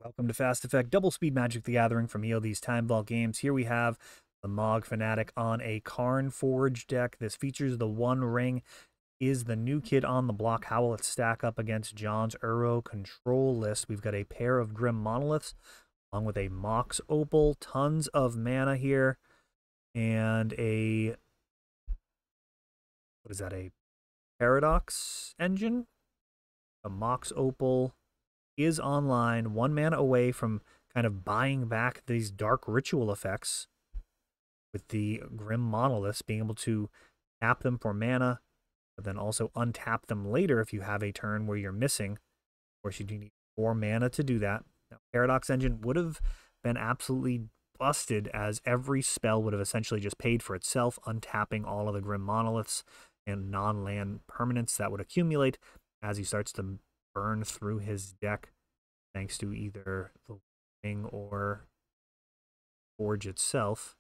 Welcome to Fast Effect Double Speed Magic the Gathering from ELD's Time Vault Games. Here we have the Mog Fanatic on a Karn Forge deck. This features the One Ring, is the new kid on the block. How will it stack up against John's Uro control list? We've got a pair of Grim Monoliths along with a Mox Opal, tons of mana here, and a, what is that, a Paradox Engine? A Mox Opal is online, 1 mana away from kind of buying back these dark ritual effects with the Grim Monoliths, being able to tap them for mana, but then also untap them later if you have a turn where you're missing. Of course, you do need 4 mana to do that. Now, Paradox Engine would have been absolutely busted, as every spell would have essentially just paid for itself, untapping all of the Grim Monoliths and non-land permanents that would accumulate as he starts to burn through his deck, thanks to either the Ring or Forge itself.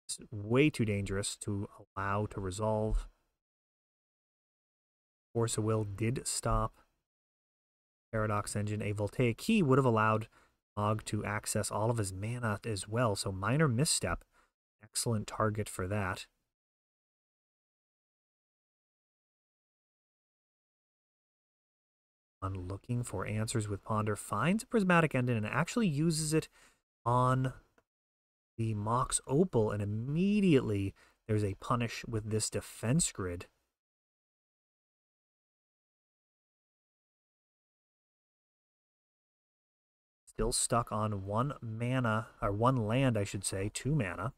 It's way too dangerous to allow to resolve. Force of Will did stop Paradox Engine. A Voltaic Key would have allowed Mog to access all of his mana as well, so minor misstep. Excellent target for that. On looking for answers with Ponder, finds a Prismatic Engine and actually uses it on the Mox Opal, and immediately there's a punish with this defense grid. Still stuck on 1 mana, or 1 land, I should say, 2 mana.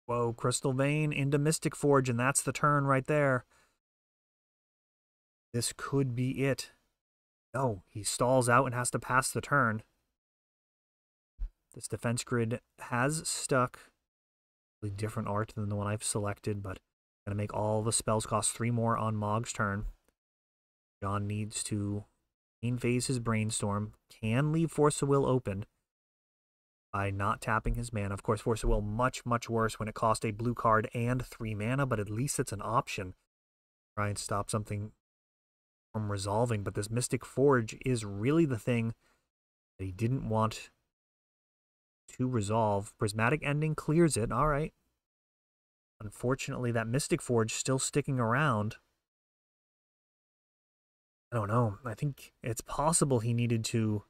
Whoa, Crystal Vein into Mystic Forge, and that's the turn right there. This could be it. No, he stalls out and has to pass the turn. This defense grid has stuck. Really different art than the one I've selected, but gonna make all the spells cost 3 more on Mog's turn. John needs to main phase his Brainstorm, can leave Force of Will open by not tapping his mana. Of course, Force of Will much, much worse when it costs a blue card and 3 mana, but at least it's an option. Try and stop something from resolving, but this Mystic Forge is really the thing that he didn't want to resolve. Prismatic Ending clears it, all right. Unfortunately, that Mystic Forge still sticking around. I don't know. I think it's possible he needed to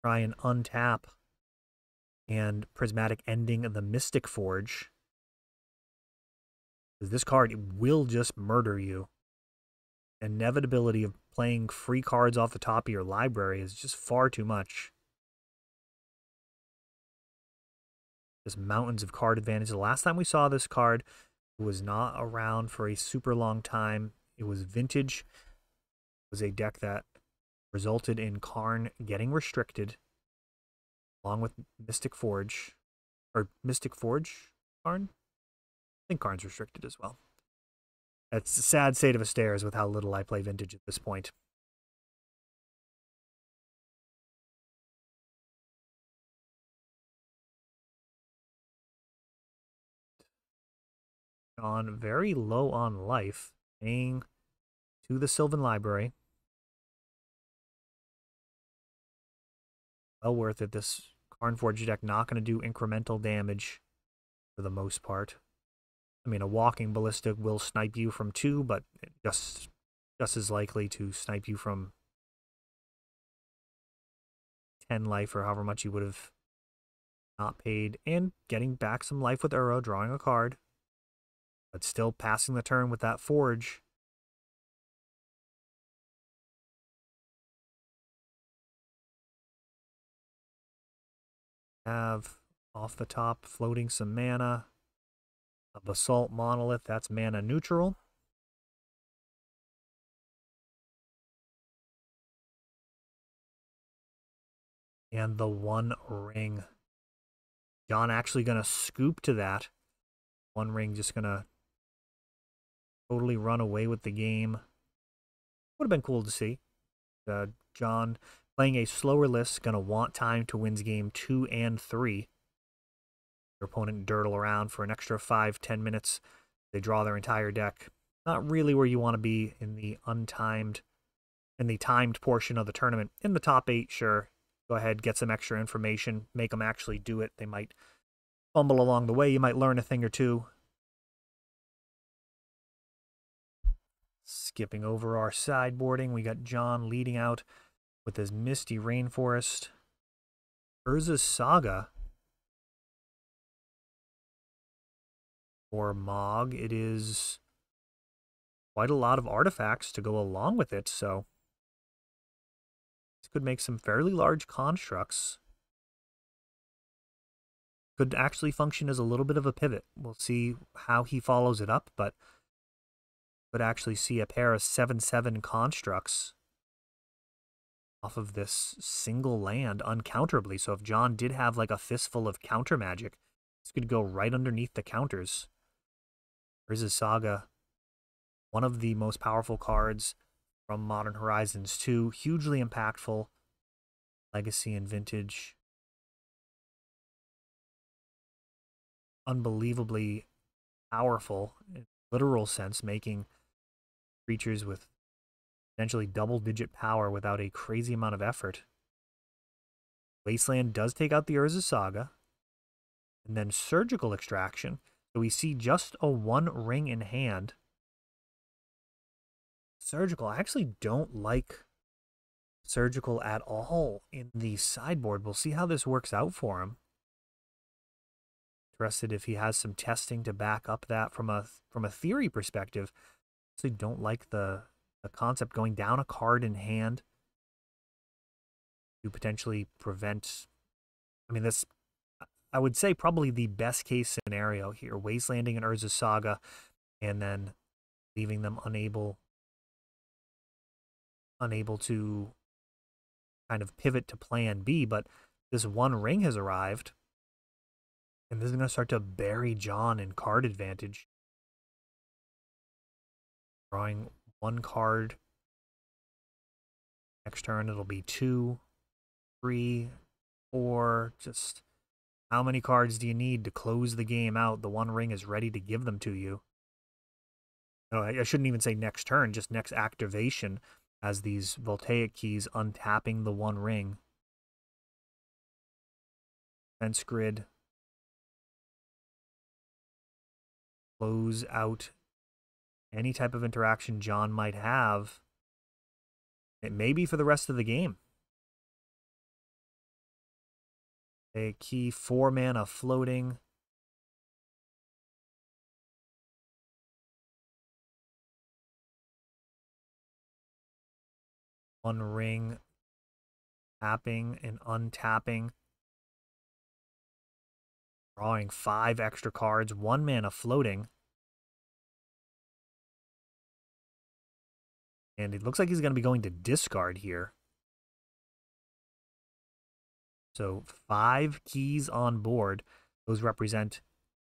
try and untap and Prismatic Ending the Mystic Forge, because this card will just murder you. Inevitability of playing free cards off the top of your library is just far too much. Just mountains of card advantage. The last time we saw this card, it was not around for a super long time. It was vintage. It was a deck that resulted in Karn getting restricted, along with Mystic Forge. Or Mystic Forge? Karn? I think Karn's restricted as well. It's a sad state of affairs with how little I play Vintage at this point. John very low on life, paying to the Sylvan Library. Well worth it. This Karn Forge deck not going to do incremental damage for the most part. I mean, a Walking Ballista will snipe you from 2, but just as likely to snipe you from 10 life, or however much you would have not paid, and getting back some life with Uro, drawing a card, but still passing the turn with that Forge. Have off the top floating some mana. A Basalt Monolith, that's mana neutral. And the One Ring. John actually going to scoop to that. One Ring just going to totally run away with the game. Would have been cool to see. John playing a slower list, going to want time to win game 2 and 3. Your opponent dirtle around for an extra 5-10 minutes. They draw their entire deck. Not really where you want to be in the untimed in the timed portion of the tournament. In the top 8, sure, go ahead, get some extra information, make them actually do it. They might fumble along the way. You might learn a thing or two. Skipping over our sideboarding, we got John leading out with his Misty Rainforest. Urza's Saga. For Mog, it is quite a lot of artifacts to go along with it, so this could make some fairly large constructs. Could actually function as a little bit of a pivot. We'll see how he follows it up, but could actually see a pair of 7/7 constructs off of this single land uncounterably. So if John did have like a fistful of counter magic, this could go right underneath the counters. Urza's Saga, one of the most powerful cards from Modern Horizons 2, hugely impactful. Legacy and Vintage, unbelievably powerful in literal sense, making creatures with potentially double-digit power without a crazy amount of effort. Wasteland does take out the Urza's Saga, and then Surgical Extraction. So we see just a 1 ring in hand. Surgical, I actually don't like Surgical at all in the sideboard. We'll see how this works out for him. Interested if he has some testing to back up that from a theory perspective. I actually don't like the concept going down a card in hand to potentially prevent. I mean, this, I would say, probably the best case scenario here. Wastelanding an Urza's Saga and then leaving them unable to kind of pivot to plan B. But this 1 ring has arrived, and this is going to start to bury John in card advantage. Drawing 1 card. Next turn, it'll be 2, 3, 4. Just how many cards do you need to close the game out? The 1 ring is ready to give them to you. No, I shouldn't even say next turn, just next activation, as these Voltaic keys untapping the 1 ring. Fence Grid. Close out any type of interaction John might have. It may be for the rest of the game. A key 4 mana floating. One ring tapping and untapping. Drawing 5 extra cards, 1 mana floating. And it looks like he's going to be going to discard here. So 5 keys on board. Those represent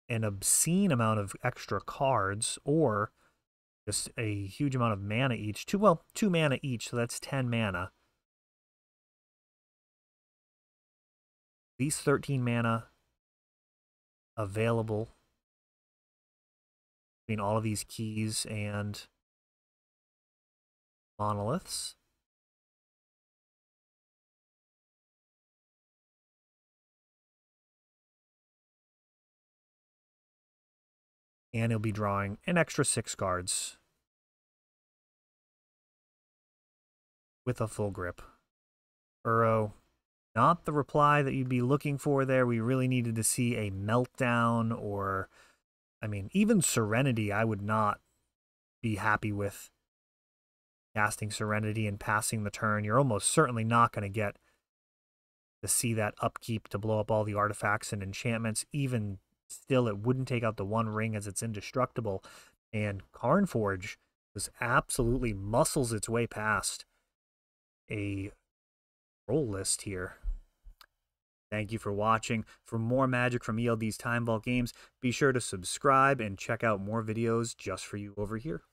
an obscene amount of extra cards, or just a huge amount of mana each. 2 mana each, so that's 10 mana. At least 13 mana available between all of these keys and monoliths. And he'll be drawing an extra 6 cards with a full grip. Uro, not the reply that you'd be looking for there. We really needed to see a meltdown, or, I mean, even Serenity I would not be happy with. Casting Serenity and passing the turn, you're almost certainly not going to get to see that upkeep to blow up all the artifacts and enchantments. Even still, it wouldn't take out the 1 ring as it's indestructible. And Karn Forge just absolutely muscles its way past a roll list here. Thank you for watching. For more magic from ELD's Time Vault games, be sure to subscribe and check out more videos just for you over here.